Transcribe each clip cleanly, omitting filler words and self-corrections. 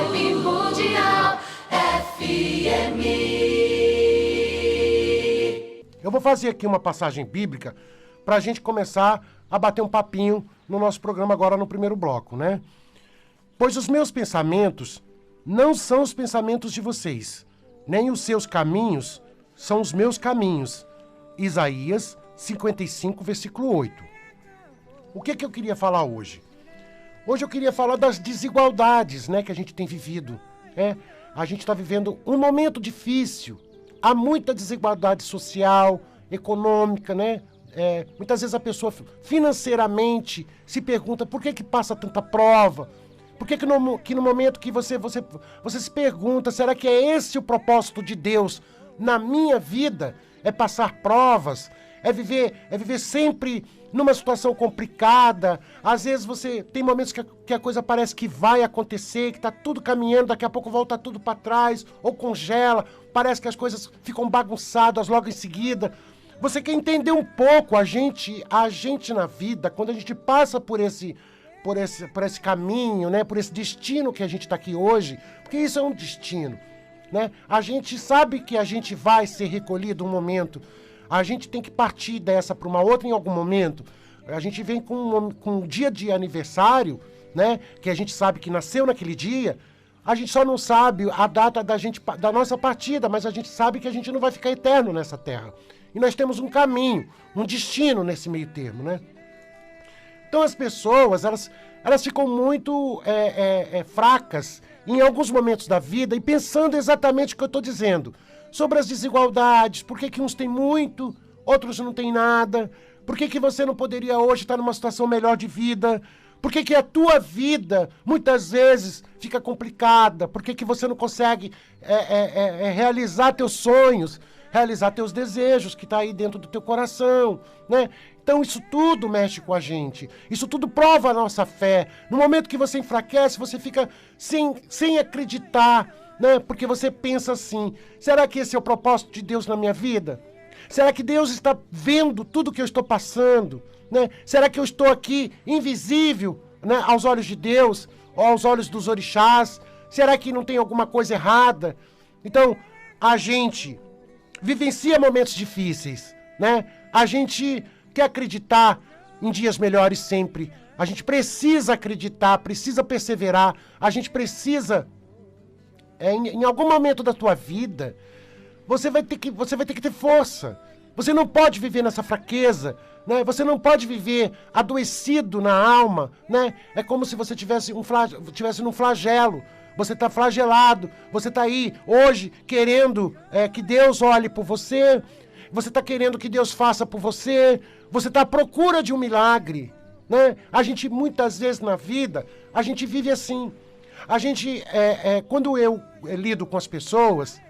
Vibe Mundial FM. Eu vou fazer aqui uma passagem bíblica para a gente começar a bater um papinho no nosso programa agora no primeiro bloco, né? Pois os meus pensamentos não são os pensamentos de vocês, nem os seus caminhos são os meus caminhos. Isaías 55, versículo 8. O que eu queria falar hoje? Hoje eu queria falar das desigualdades, né, que a gente tem vivido. A gente está vivendo um momento difícil. Há muita desigualdade social, econômica, né? Muitas vezes a pessoa financeiramente se pergunta por que passa tanta prova. Por que no momento que você se pergunta, será que é esse o propósito de Deus na minha vida? É passar provas, é viver sempre numa situação complicada. Às vezes você tem momentos que a coisa parece que vai acontecer, que está tudo caminhando, daqui a pouco volta tudo para trás, ou congela, parece que as coisas ficam bagunçadas logo em seguida. Você quer entender um pouco a gente na vida, quando a gente passa por esse caminho, né? Por esse destino que a gente está aqui hoje, porque isso é um destino, né? A gente sabe que a gente vai ser recolhido um momento, a gente tem que partir dessa para uma outra em algum momento. A gente vem com um dia de aniversário, né? Que a gente sabe que nasceu naquele dia. A gente só não sabe a data da nossa partida, mas a gente sabe que a gente não vai ficar eterno nessa terra. E nós temos um caminho, um destino nesse meio termo, né? Então as pessoas, elas ficam muito fracas em alguns momentos da vida e pensando exatamente o que eu estou dizendo. Sobre as desigualdades, por que uns têm muito, outros não têm nada, por que você não poderia hoje estar numa situação melhor de vida, por que a tua vida muitas vezes fica complicada, por que você não consegue realizar teus sonhos, realizar teus desejos que está aí dentro do teu coração, né? Então isso tudo mexe com a gente, isso tudo prova a nossa fé. No momento que você enfraquece, você fica sem acreditar, né? Porque você pensa assim, será que esse é o propósito de Deus na minha vida? Será que Deus está vendo tudo que eu estou passando, né? Será que eu estou aqui invisível, né, aos olhos de Deus, ou aos olhos dos orixás? Será que não tem alguma coisa errada? Então, a gente vivencia momentos difíceis, né? A gente quer acreditar em dias melhores sempre. A gente precisa acreditar, precisa perseverar. A gente precisa, em algum momento da tua vida, você vai ter que ter força. Você não pode viver nessa fraqueza, né? Você não pode viver adoecido na alma, né? É como se você tivesse num flagelo. Você está flagelado, você está aí hoje querendo que Deus olhe por você, você está querendo que Deus faça por você, você está à procura de um milagre, né? A gente muitas vezes na vida, a gente vive assim. A gente, quando eu lido com as pessoas,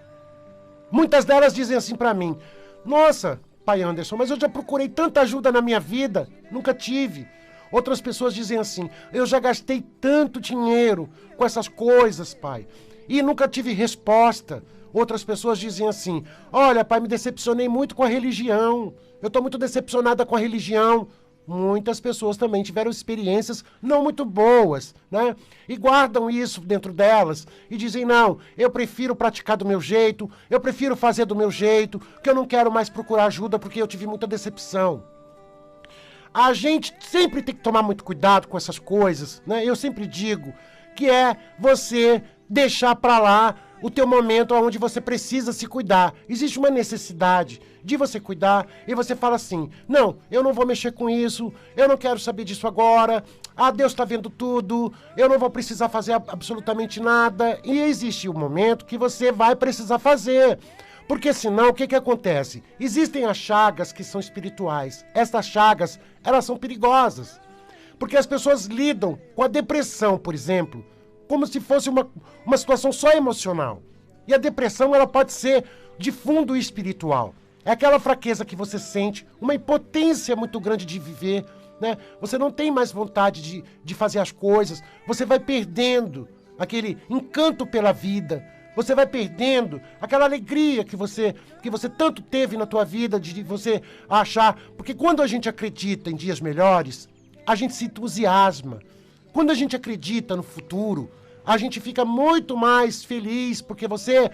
muitas delas dizem assim para mim, nossa, pai Anderson, mas eu já procurei tanta ajuda na minha vida, nunca tive. Outras pessoas dizem assim, eu já gastei tanto dinheiro com essas coisas, pai, e nunca tive resposta. Outras pessoas dizem assim, olha, pai, me decepcionei muito com a religião, eu estou muito decepcionada com a religião. Muitas pessoas também tiveram experiências não muito boas, né? E guardam isso dentro delas e dizem, não, eu prefiro praticar do meu jeito, eu prefiro fazer do meu jeito, que eu não quero mais procurar ajuda porque eu tive muita decepção. A gente sempre tem que tomar muito cuidado com essas coisas, né? Eu sempre digo que é você deixar para lá o teu momento onde você precisa se cuidar. Existe uma necessidade de você cuidar e você fala assim, não, eu não vou mexer com isso, eu não quero saber disso agora, Deus está vendo tudo, eu não vou precisar fazer absolutamente nada. E existe um momento que você vai precisar fazer. Porque senão, o que acontece? Existem as chagas que são espirituais. Essas chagas, elas são perigosas. Porque as pessoas lidam com a depressão, por exemplo, como se fosse uma situação só emocional. E a depressão, ela pode ser de fundo espiritual. É aquela fraqueza que você sente, uma impotência muito grande de viver, né? Você não tem mais vontade de fazer as coisas, você vai perdendo aquele encanto pela vida, você vai perdendo aquela alegria que você tanto teve na tua vida, de você achar... Porque quando a gente acredita em dias melhores, a gente se entusiasma. Quando a gente acredita no futuro, a gente fica muito mais feliz, porque você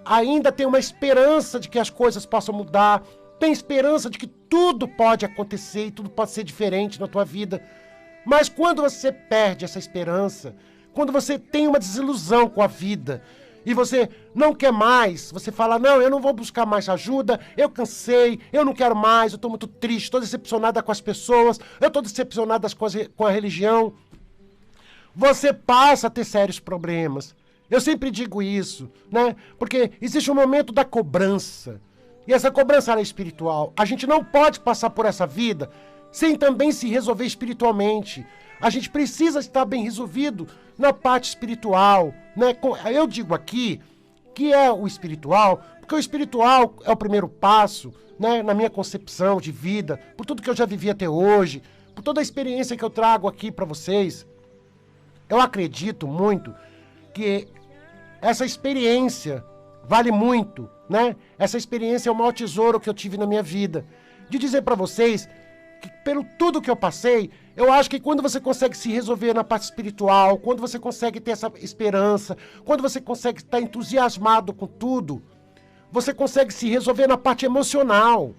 ainda tem uma esperança de que as coisas possam mudar, tem esperança de que tudo pode acontecer e tudo pode ser diferente na tua vida. Mas quando você perde essa esperança, quando você tem uma desilusão com a vida, e você não quer mais, você fala, não, eu não vou buscar mais ajuda, eu cansei, eu não quero mais, eu estou muito triste, estou decepcionada com as pessoas, eu estou decepcionada com a religião. Você passa a ter sérios problemas. Eu sempre digo isso, né? Porque existe um momento da cobrança. E essa cobrança é espiritual. A gente não pode passar por essa vida sem também se resolver espiritualmente. A gente precisa estar bem resolvido na parte espiritual, né? Eu digo aqui que é o espiritual, porque o espiritual é o primeiro passo, né? Na minha concepção de vida, por tudo que eu já vivi até hoje, por toda a experiência que eu trago aqui para vocês. Eu acredito muito que essa experiência vale muito, né? Essa experiência é o maior tesouro que eu tive na minha vida. De dizer para vocês que pelo tudo que eu passei, eu acho que quando você consegue se resolver na parte espiritual, quando você consegue ter essa esperança, quando você consegue estar entusiasmado com tudo, você consegue se resolver na parte emocional.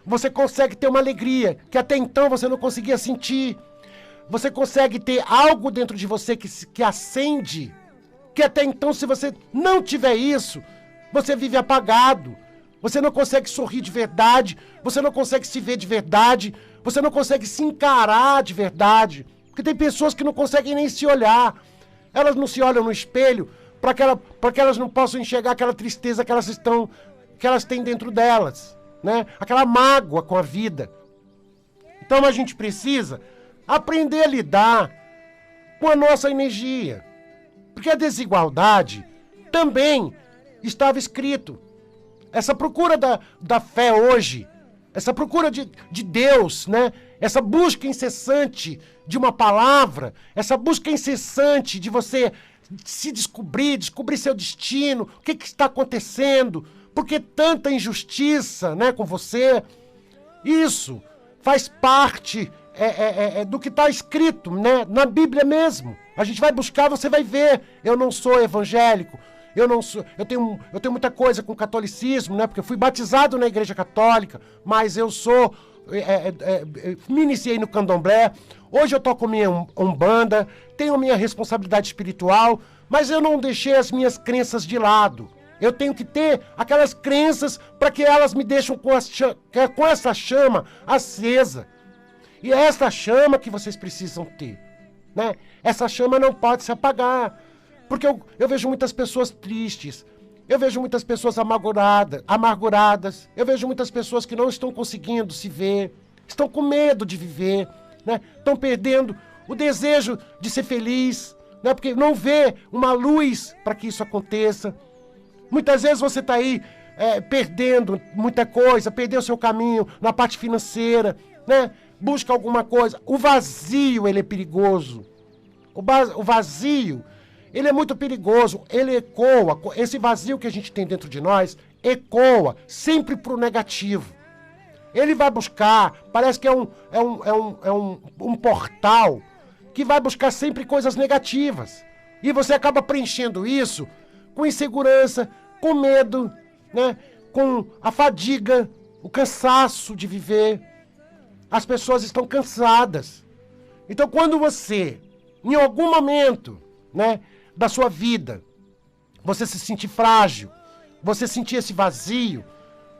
Você consegue ter uma alegria que até então você não conseguia sentir. Você consegue ter algo dentro de você que acende, que até então, se você não tiver isso, você vive apagado. Você não consegue sorrir de verdade, você não consegue se ver de verdade, você não consegue se encarar de verdade. Porque tem pessoas que não conseguem nem se olhar. Elas não se olham no espelho para que elas não possam enxergar aquela tristeza que elas têm dentro delas, né? Aquela mágoa com a vida. Então a gente precisa aprender a lidar com a nossa energia. Porque a desigualdade também estava escrito. Essa procura da fé hoje, essa procura de Deus, né? Essa busca incessante de uma palavra, essa busca incessante de você se descobrir seu destino, o que está acontecendo, por que tanta injustiça, né, com você. Isso faz parte do que está escrito, né, na Bíblia mesmo. A gente vai buscar, você vai ver. Eu não sou evangélico. Eu tenho muita coisa com o catolicismo, né? Porque eu fui batizado na Igreja Católica, mas eu me iniciei no candomblé. Hoje eu toco minha umbanda, tenho minha responsabilidade espiritual, mas eu não deixei as minhas crenças de lado. Eu tenho que ter aquelas crenças para que elas me deixem com essa chama acesa. E é essa chama que vocês precisam ter, né? Essa chama não pode se apagar. Porque eu vejo muitas pessoas tristes, eu vejo muitas pessoas amarguradas, eu vejo muitas pessoas que não estão conseguindo se ver, estão com medo de viver, né? Estão perdendo o desejo de ser feliz, né? Porque não vê uma luz para que isso aconteça. Muitas vezes você está aí perdendo muita coisa, perdeu seu caminho na parte financeira, né? Busca alguma coisa. O vazio, ele é perigoso. O vazio, ele é muito perigoso, ele ecoa, esse vazio que a gente tem dentro de nós, ecoa sempre para o negativo. Ele vai buscar, parece que é um portal que vai buscar sempre coisas negativas. E você acaba preenchendo isso com insegurança, com medo, né? Com a fadiga, o cansaço de viver. As pessoas estão cansadas. Então quando você, em algum momento, né, da sua vida, você se sentir frágil, você sentir esse vazio,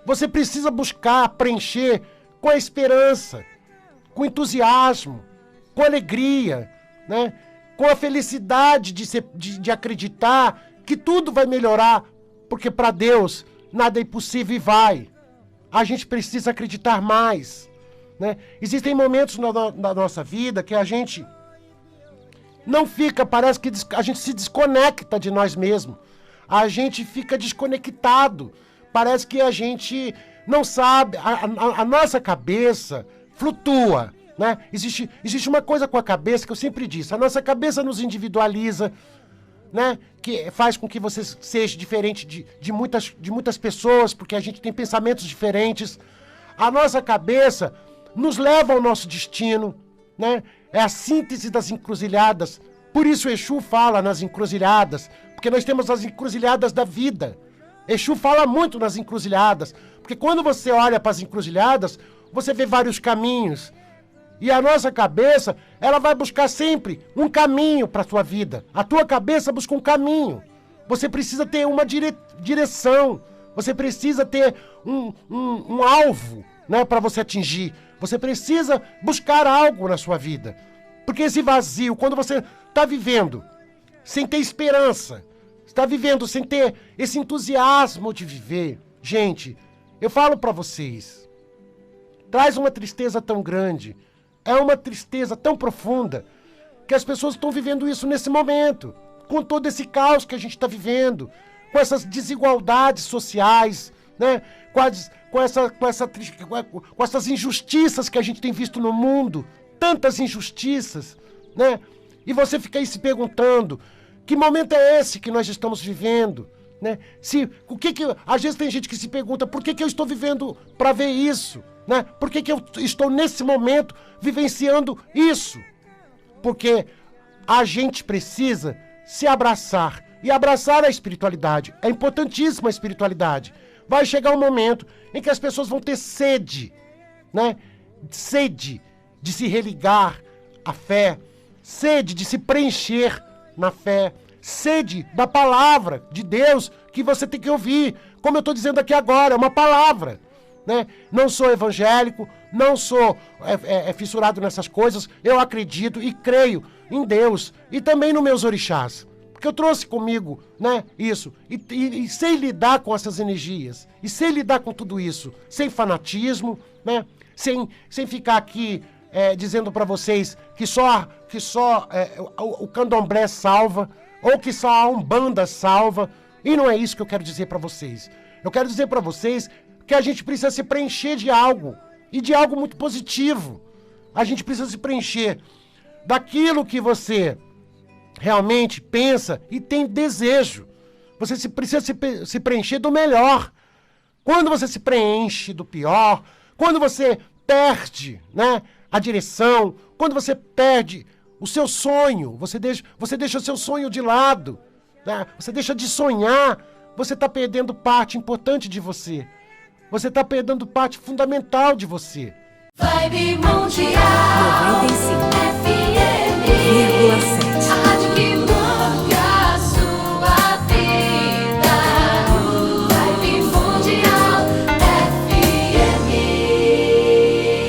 você precisa buscar preencher com a esperança, com entusiasmo, com alegria, né? Com a felicidade de acreditar que tudo vai melhorar, porque para Deus nada é impossível e vai. A gente precisa acreditar mais, né? Existem momentos na nossa vida que a gente não fica, parece que a gente se desconecta de nós mesmos. A gente fica desconectado. Parece que a gente não sabe. A nossa cabeça flutua, né? Existe uma coisa com a cabeça que eu sempre disse. A nossa cabeça nos individualiza, né? Que faz com que você seja diferente de muitas pessoas, porque a gente tem pensamentos diferentes. A nossa cabeça nos leva ao nosso destino, né? É a síntese das encruzilhadas Por isso Exu fala nas encruzilhadas, porque nós temos as encruzilhadas da vida. Exu fala muito nas encruzilhadas, porque quando você olha para as encruzilhadas, você vê vários caminhos. E a nossa cabeça, ela vai buscar sempre um caminho para a sua vida. A tua cabeça busca um caminho. Você precisa ter uma direção. Você precisa ter um alvo, né, para você atingir. Você precisa buscar algo na sua vida. Porque esse vazio, quando você está vivendo sem ter esperança, está vivendo sem ter esse entusiasmo de viver, gente, eu falo para vocês, traz uma tristeza tão grande, é uma tristeza tão profunda, que as pessoas estão vivendo isso nesse momento, com todo esse caos que a gente está vivendo, com essas desigualdades sociais, né? com essas injustiças que a gente tem visto no mundo, tantas injustiças, né? E você fica aí se perguntando, que momento é esse que nós estamos vivendo, né? Às vezes tem gente que se pergunta, por que eu estou vivendo para ver isso, né? Por que eu estou nesse momento vivenciando isso? Porque a gente precisa se abraçar e abraçar a espiritualidade. É importantíssima a espiritualidade. Vai chegar um momento em que as pessoas vão ter sede, né? Sede de se religar à fé, sede de se preencher na fé, sede da palavra de Deus que você tem que ouvir. Como eu estou dizendo aqui agora, é uma palavra, né? Não sou evangélico, não sou fissurado nessas coisas, eu acredito e creio em Deus e também nos meus orixás, porque eu trouxe comigo, né, isso, e sei lidar com essas energias, e sei lidar com tudo isso, sem fanatismo, né, sem ficar aqui dizendo para vocês que só o candomblé salva, ou que só a Umbanda salva, e não é isso que eu quero dizer para vocês. Eu quero dizer para vocês que a gente precisa se preencher de algo, e de algo muito positivo. A gente precisa se preencher daquilo que você realmente pensa e tem desejo. Você precisa se preencher do melhor. Quando você se preenche do pior, quando você perde, né, a direção, quando você perde o seu sonho, você deixa o seu sonho de lado, né, você deixa de sonhar, você está perdendo parte importante de você. Você está perdendo parte fundamental de você. Vibe Mundial.